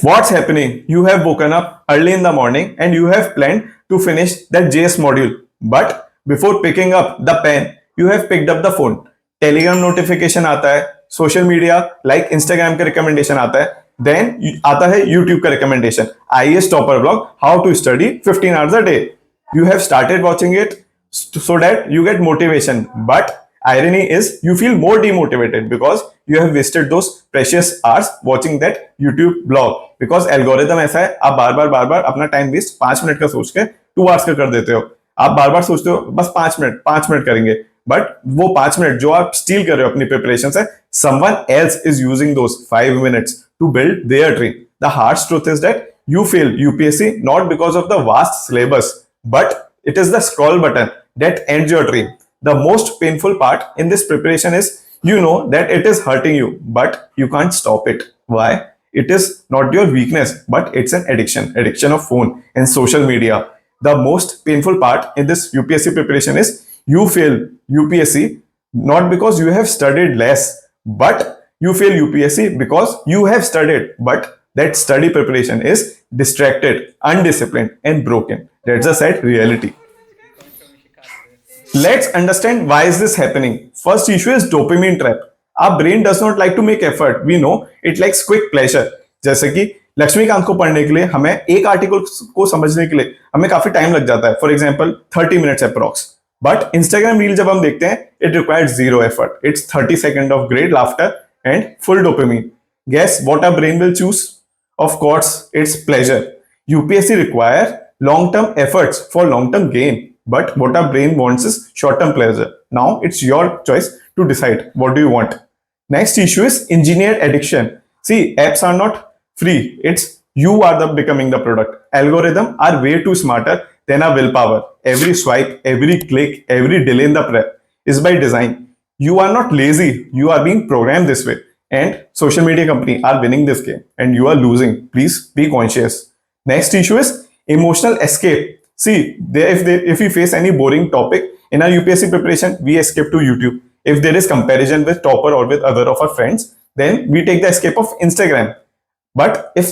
What's happening? You have woken up early in the morning and you have planned to finish that JS module. But before picking up the pen, you have picked up the phone. Telegram notification आता है, social media like Instagram का recommendation आता है, then आता है YouTube का recommendation. IAS topper blog, how to study 15 hours a day. You have started watching it so that you get motivation, but irony is you feel more demotivated because you have wasted those precious hours watching that YouTube blog. Because algorithm ऐसा है, आप बार बार अपना time waste 5 minute का सोच के 2 hours का कर देते हो. आप बार बार सोचते हो बस 5 मिनट करेंगे, बट वो 5 मिनट जो आप स्टील कर रहे हो अपनी प्रिपरेशन से, someone else is using those 5 minutes to build their dream. The harsh truth is that you fail UPSC not because of the vast syllabus, but it is the scroll button that ends your dream. The most painful part in this preparation is you know that it is hurting you, but you can't stop it. Why? It is not your weakness, but it's an addiction of phone and social media. The most painful part in this UPSC preparation is you fail UPSC not because you have studied less, but you fail UPSC because you have studied, but that study preparation is distracted, undisciplined, and broken. That's a sad reality. Let's understand why is this happening. First issue is dopamine trap. Our brain does not like to make effort. We know it likes quick pleasure. जैसे कि लक्ष्मीकांत को पढ़ने के लिए हमें एक article को समझने के लिए हमें काफी टाइम लग जाता है, for example 30 minutes approx. But Instagram reel जब हम देखते हैं, it requires zero effort. It's 30 second of great laughter and full dopamine. Guess what our brain will choose? Of course it's pleasure. UPSC require long term efforts for long term gain, but what our brain wants is short term pleasure. Now it's your choice to decide what do you want. Next issue is engineered addiction. See, apps are not free, it's you are the becoming the product. Algorithm are way too smarter than our willpower. Every swipe, every click, every delay in the prep is by design. You are not lazy, you are being programmed this way, and social media company are winning this game and you are losing. Please be conscious. Next issue is emotional escape. See, if we face any boring topic in our UPSC preparation, we escape to YouTube. If there is comparison with topper or with other of our friends, then we take the escape of Instagram. But if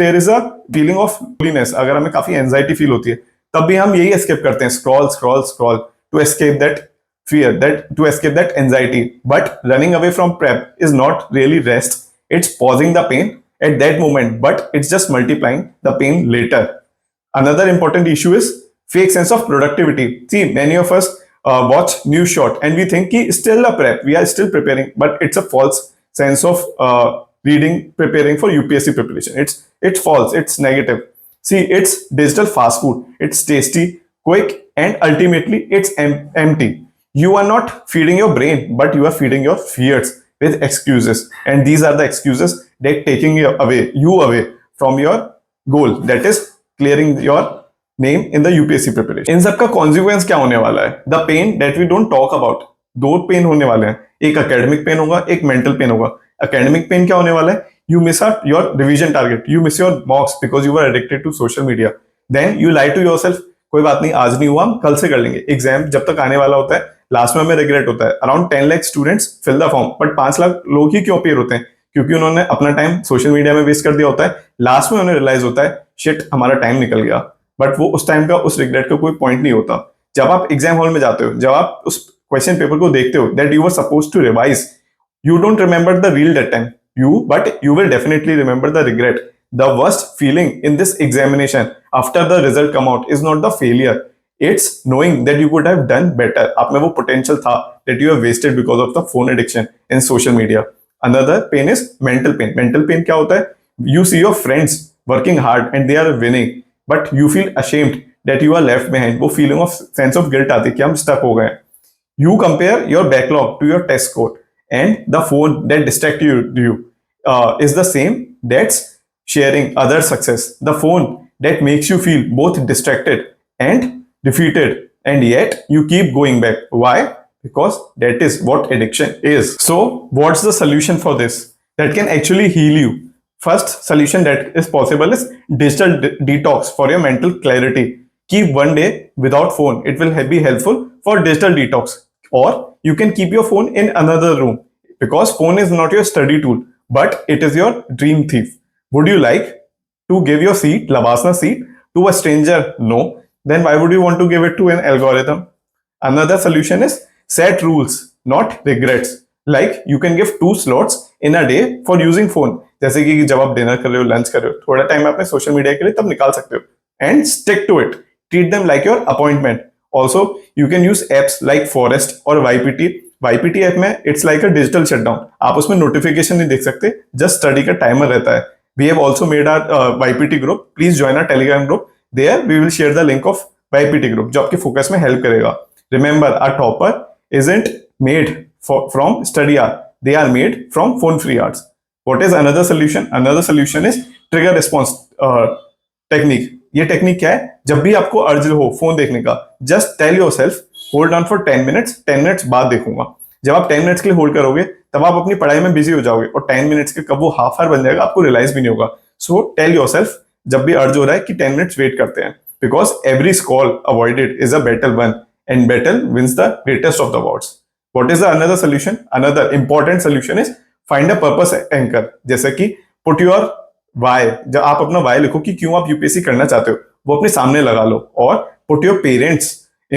there is a feeling of loneliness, अगर हमें काफी anxiety feel होती है, तब भी हम यही escape करते हैं, scroll to escape that fear, to escape that anxiety. But running away from prep is not really rest. It's pausing the pain at that moment, but it's just multiplying the pain later. Another important issue is fake sense of productivity. See, many of us watch news short and we think ki still a prep, we are still preparing, but it's a false sense of preparing for UPSC preparation. It's false, it's negative. See, it's digital fast food. It's tasty, quick, and ultimately it's empty. You are not feeding your brain, but you are feeding your fears with excuses, and these are the excuses that taking you away from your goal, that is clearing your name in the UPSC preparation. इन सब का consequence क्या होने वाला है? The pain that we don't talk about. दो pen होने वाले हैं, एक academic pain होगा, एक mental pain होगा. Academic pain क्या होने वाला है? You miss out your revision target, you miss your mocks because you were addicted to social media. Then you lie to yourself, कोई बात नहीं, आज नहीं हुआ, हम कल से कर लेंगे. एग्जाम जब तक आने वाला होता है, लास्ट में हमें रिग्रेट होता है. Around 10 lakh students fill the form, but 5 lakh लोग ही क्यों अपीयर होते हैं? क्योंकि उन्होंने अपना टाइम सोशल मीडिया में वेस्ट कर दिया होता है. लास्ट में उन्हें रियलाइज होता है, शिट हमारा टाइम निकल गया. बट वो उस टाइम का, उस रिग्रेट का कोई पॉइंट नहीं होता. जब आप एग्जाम हॉल में जाते हो, जब आप उस क्वेश्चन पेपर को देखते हो that you were suppose to revise, you don't remember the reel that time, but you will definitely remember the regret. The worst feeling in this examination after the result come out is not the failure, it's knowing that you could have done better. आप में वो potential था that you have wasted because of the phone addiction and social media. Another pain is mental pain. Mental pain क्या होता है? You see your friends working hard and they are winning, but you feel ashamed that you are left behind. वो feeling of sense of guilt आती है कि हम stuck हो गए. You compare your backlog to your test score, and the phone that distracts you is the same that's sharing other success. The phone that makes you feel both distracted and defeated, and yet you keep going back. Why? Because that is what addiction is. So what's the solution for this that can actually heal you? First solution that is possible is digital detox for your mental clarity. Keep one day without phone. It will be helpful for digital detox. Or you can keep your phone in another room, because phone is not your study tool, but it is your dream thief. Would you like to give your seat, Lavasana seat, to a stranger? No. Then why would you want to give it to an algorithm? Another solution is set rules, not regrets. Like you can give 2 slots in a day for using phone. जैसे कि जब आप dinner कर रहे हो, lunch कर रहे हो, थोड़ा टाइम आपने सोशल मीडिया के लिए तब निकाल सकते हो. And stick to it. Treat them like your appointment. Also, you can use apps like Forest or YPT. YPT app में it's like a digital shutdown. आप उसमें नोटिफिकेशन नहीं देख सकते, जस्ट स्टडी का टाइमर रहता है. We have also made our YPT group. Please join our Telegram group. There we will share the link of YPT group जो आपके फोकस में हेल्प करेगा. Remember, a topper isn't made from study hour. They are made from phone free hours. What is another solution? Another solution is trigger response technique. ये technique क्या है? जब भी आपको अर्ज हो फोन देखने का, just tell yourself hold on for 10 minutes, 10 minutes बाद देखूंगा. जब आप 10 मिनट्स के लिए होल्ड करोगे तब आप अपनी पढ़ाई में बिजी हो जाओगे और 10 मिनट्स के कब वो हाफ आवर बन जाएगा आपको रियलाइज भी नहीं होगा. सो टेल योरसेल्फ जब भी अर्ज हो रहा है कि 10 मिनट्स वेट करते हैं, because every scroll avoided is a battle won and battle wins the greatest of the wars. What is the another solution? Another important solution is find a purpose anchor. जैसे कि put your why. जब आप अपना why लिखो कि क्यों आप UPSC करना चाहते हो, वो अपने सामने लगा लो. और put your parents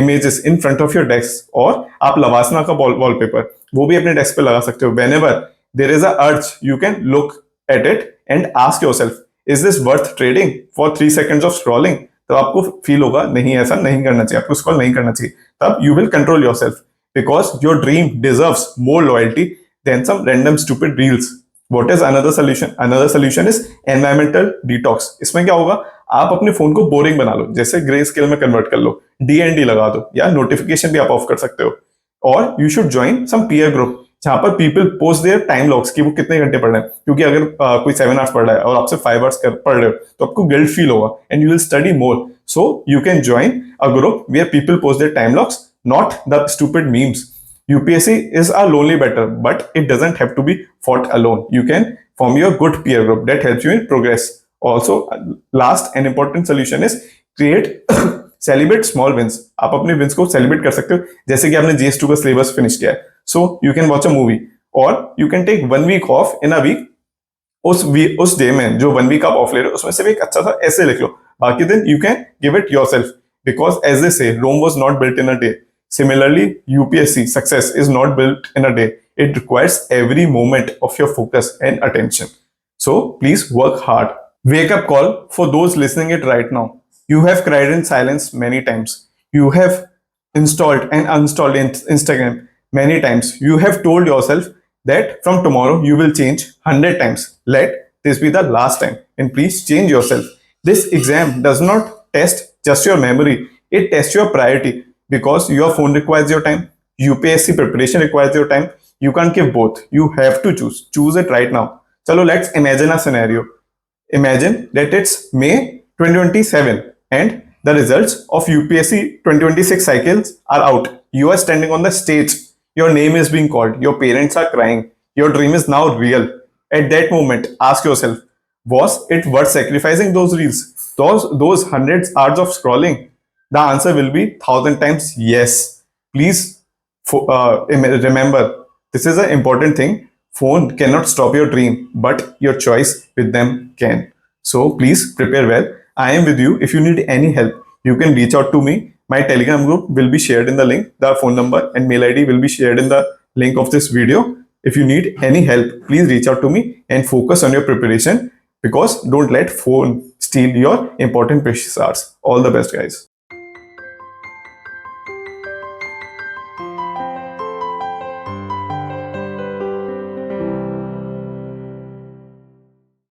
images in front of your desk. और आप लवासना का wallpaper वो भी अपने डेस्क पे लगा सकते हो. Whenever there is a urge, you can look at it and ask yourself, is this worth trading for 3 seconds of scrolling? तो आपको फील होगा नहीं ऐसा नहीं करना चाहिए, आपको स्क्रॉल नहीं करना चाहिए. तब you will control yourself because your dream deserves more loyalty than some random stupid reels. What is another solution? Another solution is environmental detox. इसमें क्या होगा, आप अपने फोन को बोरिंग बना लो, जैसे ग्रे स्केल में कन्वर्ट कर लो, डीएनडी लगा दो, या नोटिफिकेशन भी आप ऑफ कर सकते हो. और you should join some peer group जहां पर people post their time logs कि वो कितने घंटे पढ़ रहे हैं. क्योंकि अगर कोई 7 आवर्स पढ़ रहा है और आपसे 5 आवर्स पढ़ रहे हो तो आपको गिल्ट फील होगा and you will study more. So you can join a group where people post their time logs, not the stupid memes. UPSC is a lonely battle, but it doesn't have to be fought alone. You can form your good peer group that helps you in progress. Also, last and important solution is create celebrate small wins. आप अपने wins को celebrate कर सकते हो. जैसे कि आपने GS2 का syllabus finish किया है, so you can watch a movie or you can take 1 week off in a week. उस डे में जो 1 week आप ऑफ ले रहे हो उसमें सिर्फ एक अच्छा सा ऐसे लिख लो, बाकी दिन you can give it yourself, because as they say, Rome was not built in a day. Similarly, UPSC success is not built in a day. It requires every moment of your focus and attention. So please work hard. Wake up call for those listening it right now. You have cried in silence many times. You have installed and uninstalled Instagram many times. You have told yourself that from tomorrow you will change 100 times. Let this be the last time and please change yourself. This exam does not test just your memory. It tests your priority. Because your phone requires your time, UPSC preparation requires your time. You can't give both. You have to choose. Choose it right now. Chalo, let's imagine a scenario. Imagine that it's May 2027 and the results of UPSC 2026 cycles are out. You are standing on the stage. Your name is being called. Your parents are crying. Your dream is now real. At that moment, ask yourself, was it worth sacrificing those reels? Those hundreds hours of scrolling? The answer will be 1,000 times yes. Please remember, this is an important thing. Phone cannot stop your dream, but your choice with them can. So please prepare well. I am with you. If you need any help, you can reach out to me. My Telegram group will be shared in the link. The phone number and mail ID will be shared in the link of this video. If you need any help, please reach out to me and focus on your preparation, because don't let phone steal your important precious hours. All the best, guys.